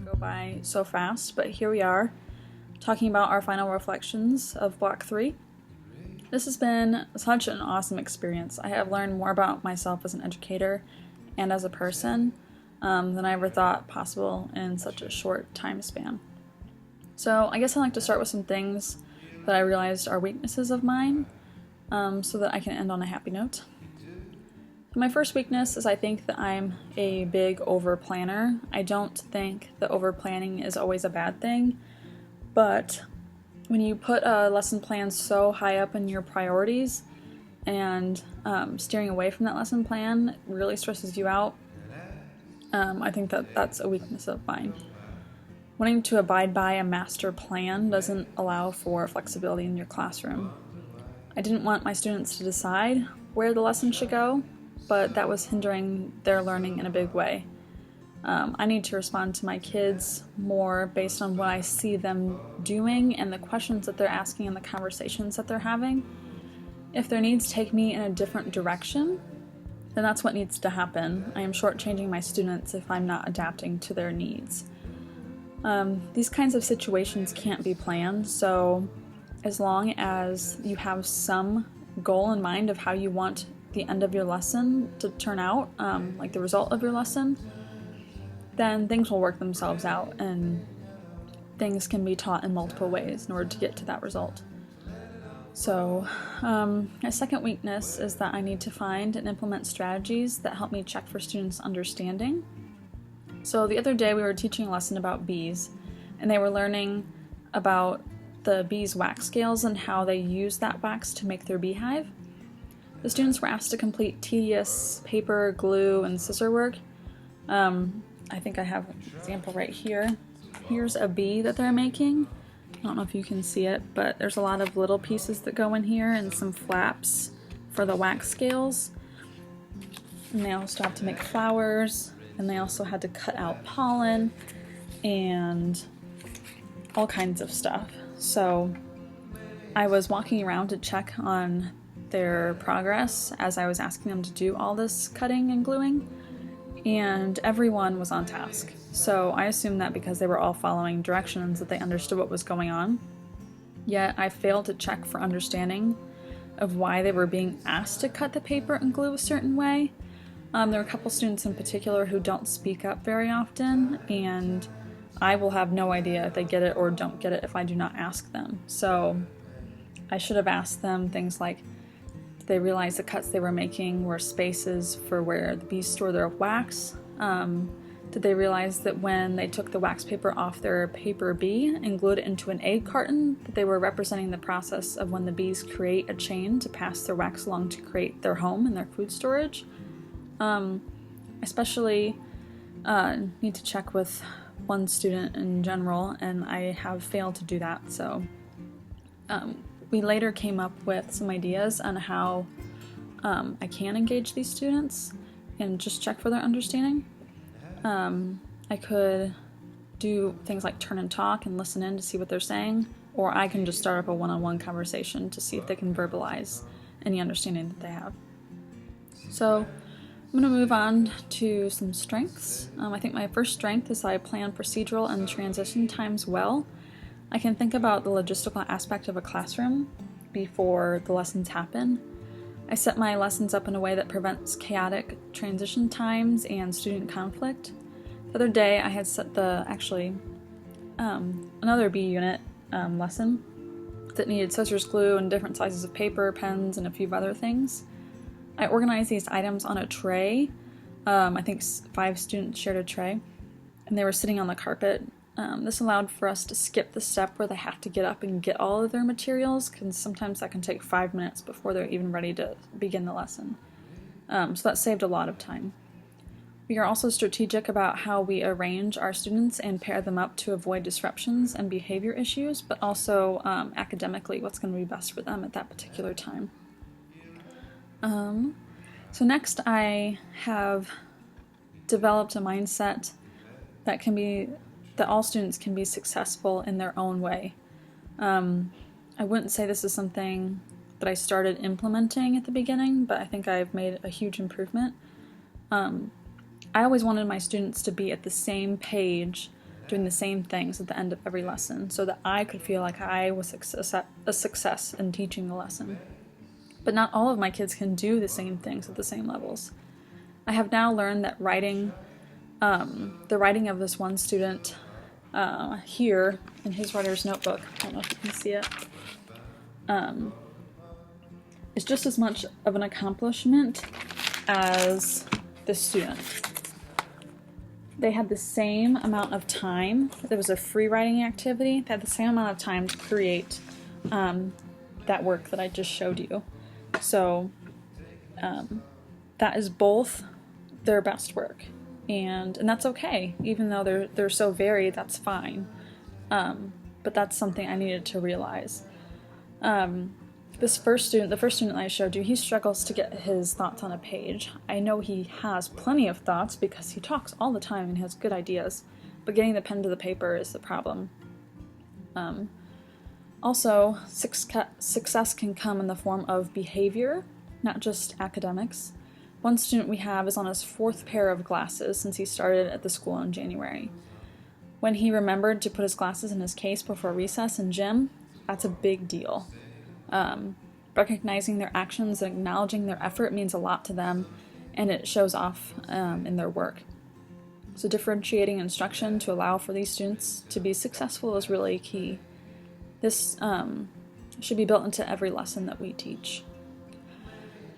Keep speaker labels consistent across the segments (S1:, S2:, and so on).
S1: Go by so fast, but here we are talking about our final reflections of Block 3. This has been such an awesome experience. I have learned more about myself as an educator and as a person than I ever thought possible in such a short time span. So I guess I'd like to start with some things that I realized are weaknesses of mine so that I can end on a happy note. My first weakness is I think that I'm a big over-planner. I don't think that over-planning is always a bad thing, but when you put a lesson plan so high up in your priorities and steering away from that lesson plan really stresses you out, I think that that's a weakness of mine. Wanting to abide by a master plan doesn't allow for flexibility in your classroom. I didn't want my students to decide where the lesson should go, but that was hindering their learning in a big way. I need to respond to my kids more based on what I see them doing and the questions that they're asking and the conversations that they're having. If their needs take me in a different direction, then that's what needs to happen. I am shortchanging my students if I'm not adapting to their needs. These kinds of situations can't be planned, so as long as you have some goal in mind of how you want the end of your lesson to turn out, like the result of your lesson, then things will work themselves out and things can be taught in multiple ways in order to get to that result. So, my second weakness is that I need to find and implement strategies that help me check for students' understanding. So the other day we were teaching a lesson about bees, and they were learning about the bees' wax scales and how they use that wax to make their beehive. The students were asked to complete tedious paper, glue, and scissor work. I think I have an example right here. Here's a bee that they're making. I don't know if you can see it, but there's a lot of little pieces that go in here and some flaps for the wax scales. And they also have to make flowers, and they also had to cut out pollen and all kinds of stuff. So I was walking around to check on their progress as I was asking them to do all this cutting and gluing, and everyone was on task. So I assumed that because they were all following directions that they understood what was going on. Yet I failed to check for understanding of why they were being asked to cut the paper and glue a certain way. There were a couple students in particular who don't speak up very often, and I will have no idea if they get it or don't get it if I do not ask them. So I should have asked them things like, did they realize the cuts they were making were spaces for where the bees store their wax? Did they realize that when they took the wax paper off their paper bee and glued it into an egg carton, that they were representing the process of when the bees create a chain to pass their wax along to create their home and their food storage? Especially need to check with one student in general, and I have failed to do that. So we later came up with some ideas on how I can engage these students and just check for their understanding. I could do things like turn and talk and listen in to see what they're saying, or I can just start up a one-on-one conversation to see if they can verbalize any understanding that they have. So I'm going to move on to some strengths. I think my first strength is I plan procedural and transition times well. I can think about the logistical aspect of a classroom before the lessons happen. I set my lessons up in a way that prevents chaotic transition times and student conflict. The other day I had set another B unit lesson that needed scissors, glue, and different sizes of paper, pens, and a few other things. I organized these items on a tray. I think 5 students shared a tray, and they were sitting on the carpet. This allowed for us to skip the step where they have to get up and get all of their materials, because sometimes that can take 5 minutes before they're even ready to begin the lesson. So that saved a lot of time. We are also strategic about how we arrange our students and pair them up to avoid disruptions and behavior issues, but also academically what's going to be best for them at that particular time. So next I have developed a mindset that all students can be successful in their own way. I wouldn't say this is something that I started implementing at the beginning, but I think I've made a huge improvement. I always wanted my students to be at the same page doing the same things at the end of every lesson so that I could feel like I was a success in teaching the lesson. But not all of my kids can do the same things at the same levels. I have now learned that the writing of this one student here in his writer's notebook, I don't know if you can see it, is just as much of an accomplishment as this student. They had the same amount of time. There was a free writing activity. They had the same amount of time to create that work that I just showed you. So that is both their best work, and that's okay. Even though they're so varied, that's fine. But that's something I needed to realize. The first student I showed you, he struggles to get his thoughts on a page. I know he has plenty of thoughts because he talks all the time and has good ideas, but getting the pen to the paper is the problem. Also, success can come in the form of behavior, not just academics. One student we have is on his 4th pair of glasses since he started at the school in January. When he remembered to put his glasses in his case before recess in gym, that's a big deal. Recognizing their actions and acknowledging their effort means a lot to them, and it shows off in their work. So differentiating instruction to allow for these students to be successful is really key. This should be built into every lesson that we teach.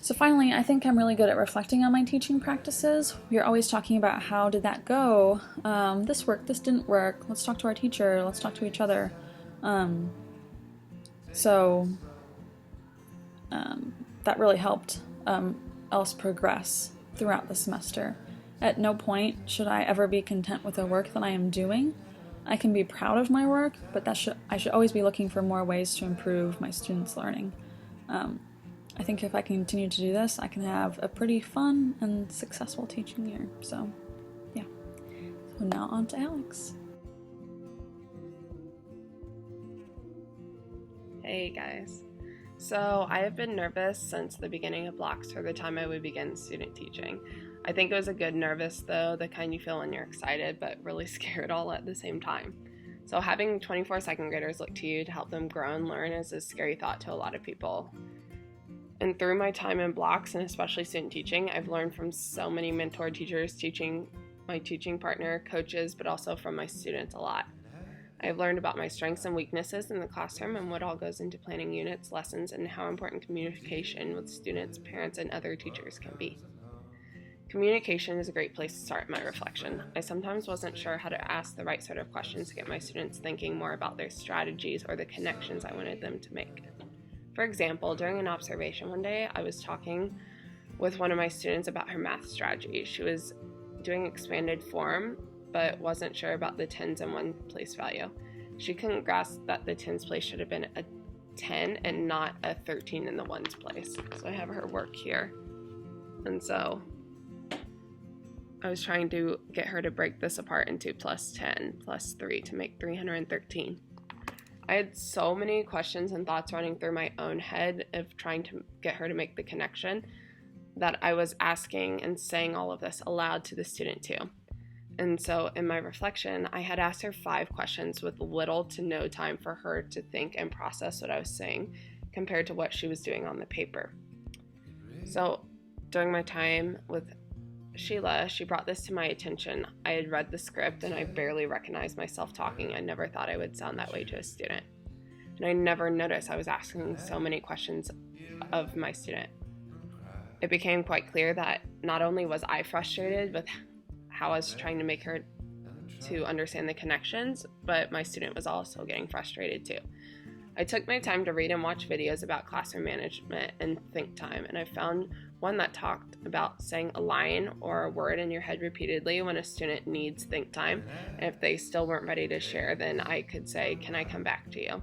S1: So finally, I think I'm really good at reflecting on my teaching practices. We're always talking about how did that go? This worked, this didn't work. Let's talk to our teacher, let's talk to each other. That really helped us progress throughout the semester. At no point should I ever be content with the work that I am doing. I can be proud of my work, but I should always be looking for more ways to improve my students' learning. I think if I continue to do this, I can have a pretty fun and successful teaching year. So, yeah. So now on to Alex.
S2: Hey guys. So I have been nervous since the beginning of blocks for the time I would begin student teaching. I think it was a good nervous though, the kind you feel when you're excited but really scared all at the same time. So having 24 second graders look to you to help them grow and learn is a scary thought to a lot of people. And through my time in blocks and especially student teaching, I've learned from so many mentor teachers, my teaching partner, coaches, but also from my students a lot. I've learned about my strengths and weaknesses in the classroom and what all goes into planning units, lessons, and how important communication with students, parents, and other teachers can be. Communication is a great place to start my reflection. I sometimes wasn't sure how to ask the right sort of questions to get my students thinking more about their strategies or the connections I wanted them to make. For example, during an observation one day, I was talking with one of my students about her math strategy. She was doing expanded form, but wasn't sure about the tens and one place value. She couldn't grasp that the tens place should have been a 10 and not a 13 in the ones place. So I have her work here. And so I was trying to get her to break this apart into plus 10, plus 3 to make 313. I had so many questions and thoughts running through my own head of trying to get her to make the connection that I was asking and saying all of this aloud to the student too. And so in my reflection, I had asked her 5 questions with little to no time for her to think and process what I was saying compared to what she was doing on the paper. So during my time with Sheila, she brought this to my attention. I had read the script and I barely recognized myself talking. I never thought I would sound that way to a student. And I never noticed I was asking so many questions of my student. It became quite clear that not only was I frustrated with how I was trying to make her to understand the connections, but my student was also getting frustrated too. I took my time to read and watch videos about classroom management and think time, and I found one that talked about saying a line or a word in your head repeatedly when a student needs think time, and if they still weren't ready to share, then I could say, "Can I come back to you?"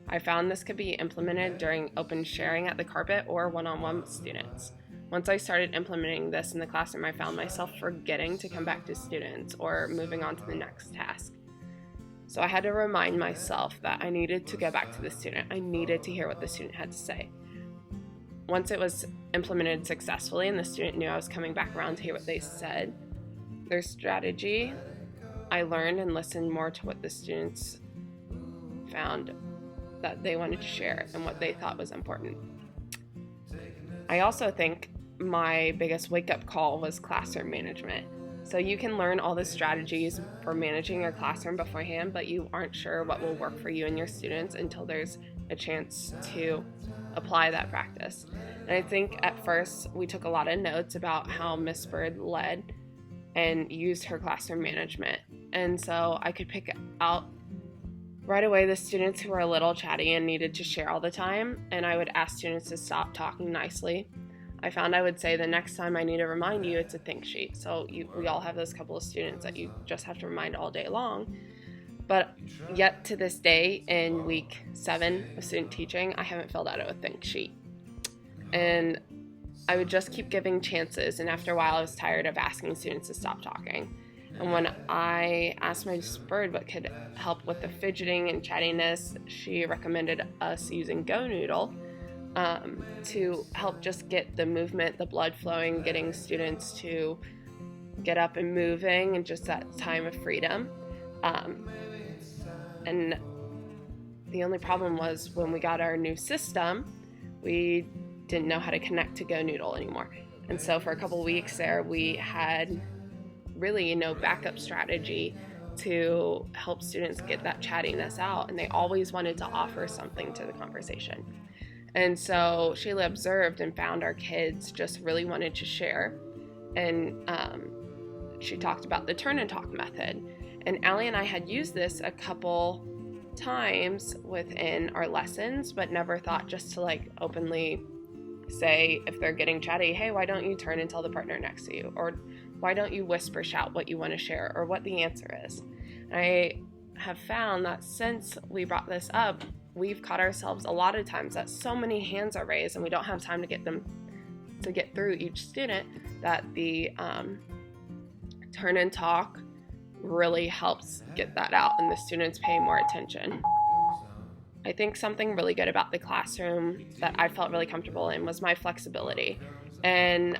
S2: I found this could be implemented during open sharing at the carpet or one-on-one with students. Once I started implementing this in the classroom, I found myself forgetting to come back to students or moving on to the next task. So I had to remind myself that I needed to go back to the student. I needed to hear what the student had to say. once it was implemented successfully and the student knew I was coming back around to hear what they said, their strategy, I learned and listened more to what the students found that they wanted to share and what they thought was important. I also think my biggest wake-up call was classroom management. So you can learn all the strategies for managing your classroom beforehand, but you aren't sure what will work for you and your students until there's a chance to apply that practice. And I think at first we took a lot of notes about how Miss Bird led and used her classroom management. And so I could pick out right away the students who were a little chatty and needed to share all the time, and I would ask students to stop talking nicely. I found I would say, the next time I need to remind you, it's a think sheet. So we all have those couple of students that you just have to remind all day long. But yet to this day, in week 7 of student teaching, I haven't filled out a think sheet. And I would just keep giving chances, and after a while I was tired of asking students to stop talking. And when I asked Miss Bird what could help with the fidgeting and chattiness, she recommended us using GoNoodle to help just get the movement, the blood flowing, getting students to get up and moving, and just that time of freedom. And the only problem was when we got our new system, we didn't know how to connect to GoNoodle anymore. And so for a couple weeks there, we had really no backup strategy to help students get that chattiness out, and they always wanted to offer something to the conversation. And so Shayla observed and found our kids just really wanted to share, and she talked about the turn and talk method. And Allie and I had used this a couple times within our lessons, but never thought just to like openly say, if they're getting chatty, hey, why don't you turn and tell the partner next to you? Or why don't you whisper shout what you want to share, or what the answer is? And I have found that since we brought this up, we've caught ourselves a lot of times that so many hands are raised and we don't have time to get through each student, that the turn and talk really helps get that out and the students pay more attention. I think something really good about the classroom that I felt really comfortable in was my flexibility. And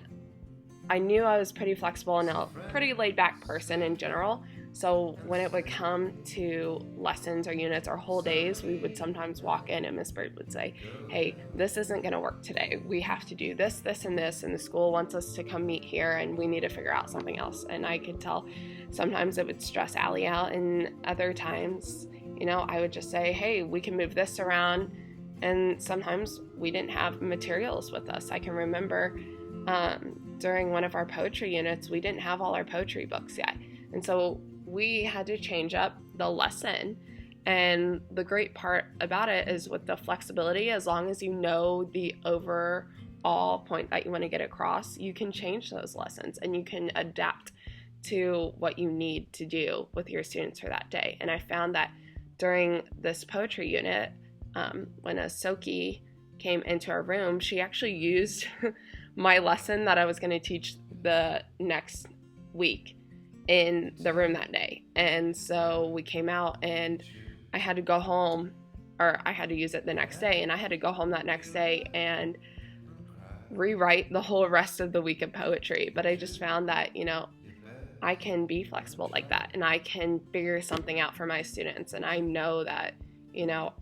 S2: I knew I was pretty flexible and a pretty laid back person in general. So when it would come to lessons or units or whole days, we would sometimes walk in and Miss Bird would say, hey, this isn't going to work today. We have to do this, this, and this, and the school wants us to come meet here and we need to figure out something else. And I could tell sometimes it would stress Allie out, and other times, I would just say, hey, we can move this around. And sometimes we didn't have materials with us. I can remember during one of our poetry units, we didn't have all our poetry books yet. And so we had to change up the lesson. And the great part about it is with the flexibility, as long as you know the overall point that you want to get across, you can change those lessons and you can adapt to what you need to do with your students for that day. And I found that during this poetry unit, when a Soki came into our room, she actually used my lesson that I was going to teach the next week in the room that day. And so we came out and I had to go home, or I had to use it the next day, and I had to go home that next day and rewrite the whole rest of the week of poetry. But I just found that, I can be flexible like that, and I can figure something out for my students. And I know that,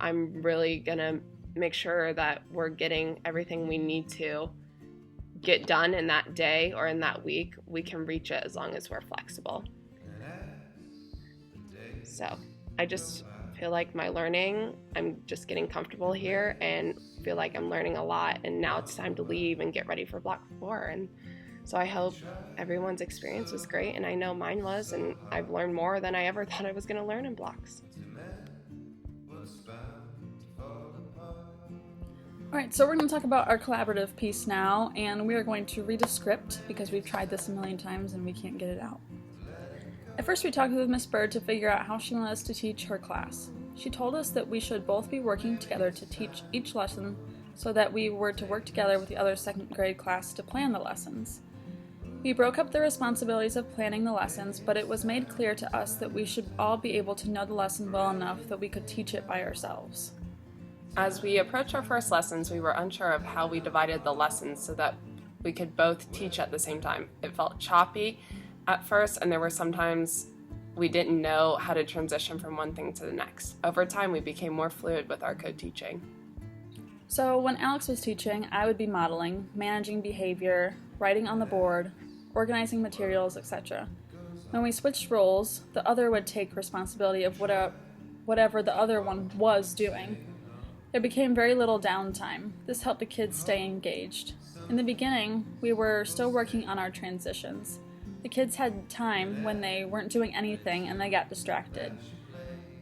S2: I'm really gonna make sure that we're getting everything we need to get done in that day or in that week. We can reach it as long as we're flexible. So I just feel like my learning, I'm just getting comfortable here and feel like I'm learning a lot, and now it's time to leave and get ready for Block 4. And so I hope everyone's experience was great, and I know mine was, and I've learned more than I ever thought I was going to learn in blocks.
S1: Alright, so we're going to talk about our collaborative piece now, and we are going to read a script because we've tried this a million times and we can't get it out. At first we talked with Miss Bird to figure out how she wanted us to teach her class. She told us that we should both be working together to teach each lesson, so that we were to work together with the other second grade class to plan the lessons. We broke up the responsibilities of planning the lessons, but it was made clear to us that we should all be able to know the lesson well enough that we could teach it by ourselves.
S2: As we approached our first lessons, we were unsure of how we divided the lessons so that we could both teach at the same time. It felt choppy at first, and there were sometimes we didn't know how to transition from one thing to the next. Over time, we became more fluid with our co-teaching.
S1: So when Alex was teaching, I would be modeling, managing behavior, writing on the board, organizing materials, etc. When we switched roles, the other would take responsibility of whatever the other one was doing. There became very little downtime. This helped the kids stay engaged. In the beginning, we were still working on our transitions. The kids had time when they weren't doing anything and they got distracted.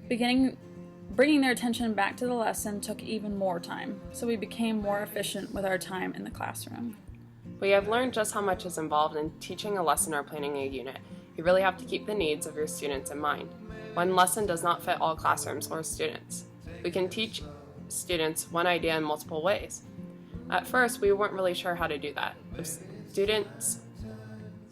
S1: Bringing their attention back to the lesson took even more time, so we became more efficient with our time in the classroom.
S2: We have learned just how much is involved in teaching a lesson or planning a unit. You really have to keep the needs of your students in mind. One lesson does not fit all classrooms or students. We can teach students one idea in multiple ways. At first, we weren't really sure how to do that.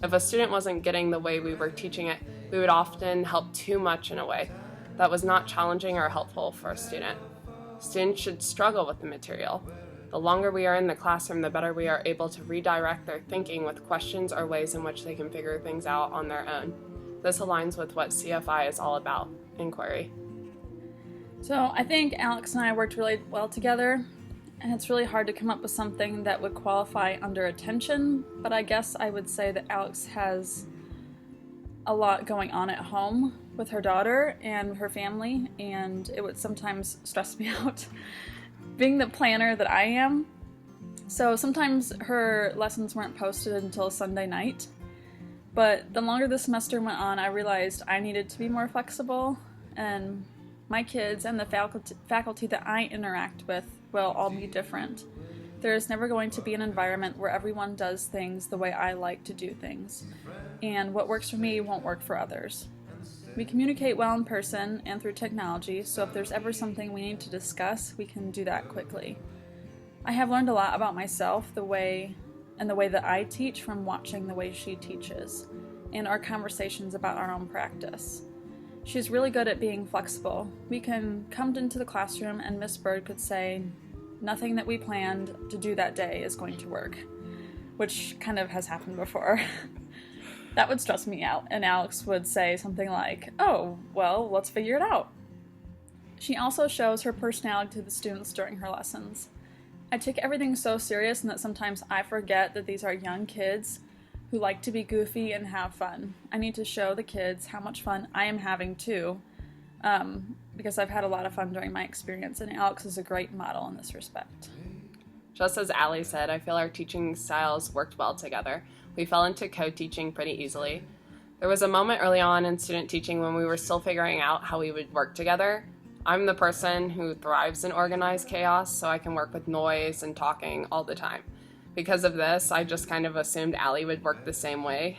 S2: If a student wasn't getting the way we were teaching it, we would often help too much in a way that was not challenging or helpful for a student. Students should struggle with the material. The longer we are in the classroom, the better we are able to redirect their thinking with questions or ways in which they can figure things out on their own. This aligns with what CFI is all about, inquiry.
S1: So I think Alex and I worked really well together, and it's really hard to come up with something that would qualify under attention, but I guess I would say that Alex has a lot going on at home with her daughter and her family, and it would sometimes stress me out being the planner that I am. So sometimes her lessons weren't posted until Sunday night, but the longer the semester went on, I realized I needed to be more flexible, and my kids and the faculty that I interact with will all be different. There is never going to be an environment where everyone does things the way I like to do things, and what works for me won't work for others. We communicate well in person and through technology, so if there's ever something we need to discuss, we can do that quickly. I have learned a lot about myself, the way that I teach from watching the way she teaches, and our conversations about our own practice. She's really good at being flexible. We can come into the classroom and Miss Bird could say, nothing that we planned to do that day is going to work, which kind of has happened before. That would stress me out, and Alex would say something like, oh, well, let's figure it out. She also shows her personality to the students during her lessons. I take everything so serious and that sometimes I forget that these are young kids who like to be goofy and have fun. I need to show the kids how much fun I am having too, because I've had a lot of fun during my experience, and Alex is a great model in this respect.
S2: Just as Allie said, I feel our teaching styles worked well together. We fell into co-teaching pretty easily. There was a moment early on in student teaching when we were still figuring out how we would work together. I'm the person who thrives in organized chaos, so I can work with noise and talking all the time. Because of this, I just kind of assumed Allie would work the same way.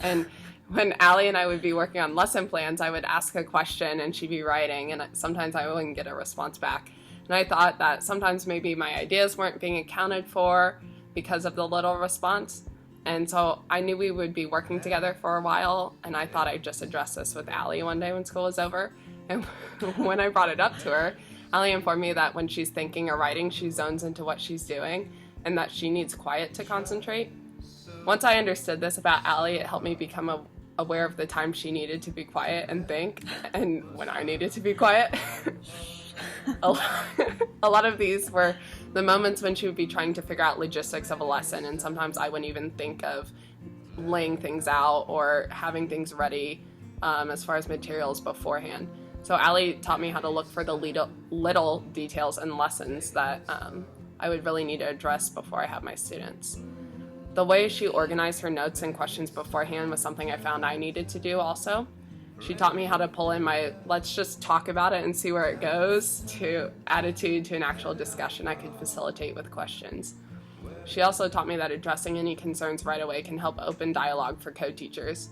S2: And when Allie and I would be working on lesson plans, I would ask a question and she'd be writing, and sometimes I wouldn't get a response back. And I thought that sometimes maybe my ideas weren't being accounted for because of the little response. And so I knew we would be working together for a while, and I thought I'd just address this with Allie one day when school was over. And when I brought it up to her, Allie informed me that when she's thinking or writing, she zones into what she's doing, and that she needs quiet to concentrate. Once I understood this about Allie, it helped me become aware of the time she needed to be quiet and think, and when I needed to be quiet. A lot of these were the moments when she would be trying to figure out logistics of a lesson, and sometimes I wouldn't even think of laying things out or having things ready as far as materials beforehand. So Allie taught me how to look for the little details and lessons that I would really need to address before I have my students. The way she organized her notes and questions beforehand was something I found I needed to do also. She taught me how to pull in my let's just talk about it and see where it goes to attitude to an actual discussion I could facilitate with questions. She also taught me that addressing any concerns right away can help open dialogue for co-teachers.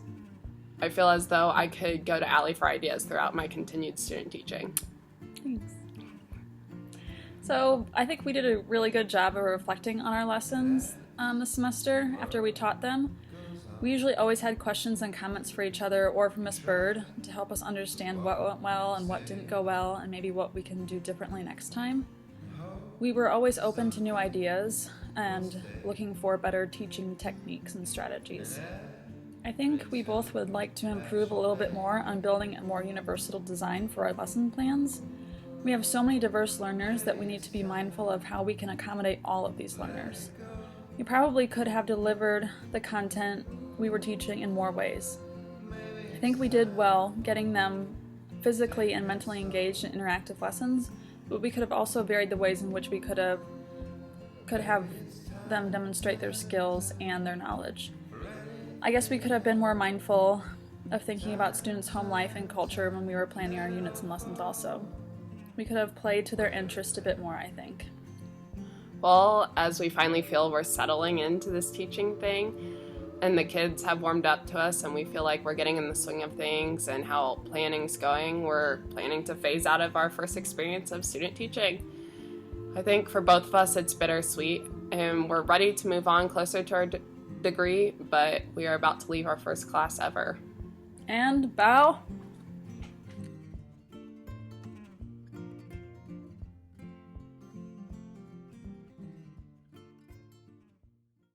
S2: I feel as though I could go to Allie for ideas throughout my continued student teaching.
S1: Thanks. So I think we did a really good job of reflecting on our lessons this semester after we taught them. We usually always had questions and comments for each other or for Miss Bird to help us understand what went well and what didn't go well and maybe what we can do differently next time. We were always open to new ideas and looking for better teaching techniques and strategies. I think we both would like to improve a little bit more on building a more universal design for our lesson plans. We have so many diverse learners that we need to be mindful of how we can accommodate all of these learners. We probably could have delivered the content we were teaching in more ways. I think we did well getting them physically and mentally engaged in interactive lessons, but we could have also varied the ways in which we could have them demonstrate their skills and their knowledge. I guess we could have been more mindful of thinking about students' home life and culture when we were planning our units and lessons also. We could have played to their interest a bit more, I think.
S2: Well, as we finally feel we're settling into this teaching thing, and the kids have warmed up to us and we feel like we're getting in the swing of things and how planning's going, we're planning to phase out of our first experience of student teaching. I think for both of us it's bittersweet, and we're ready to move on closer to our degree, but we are about to leave our first class ever.
S1: And bow.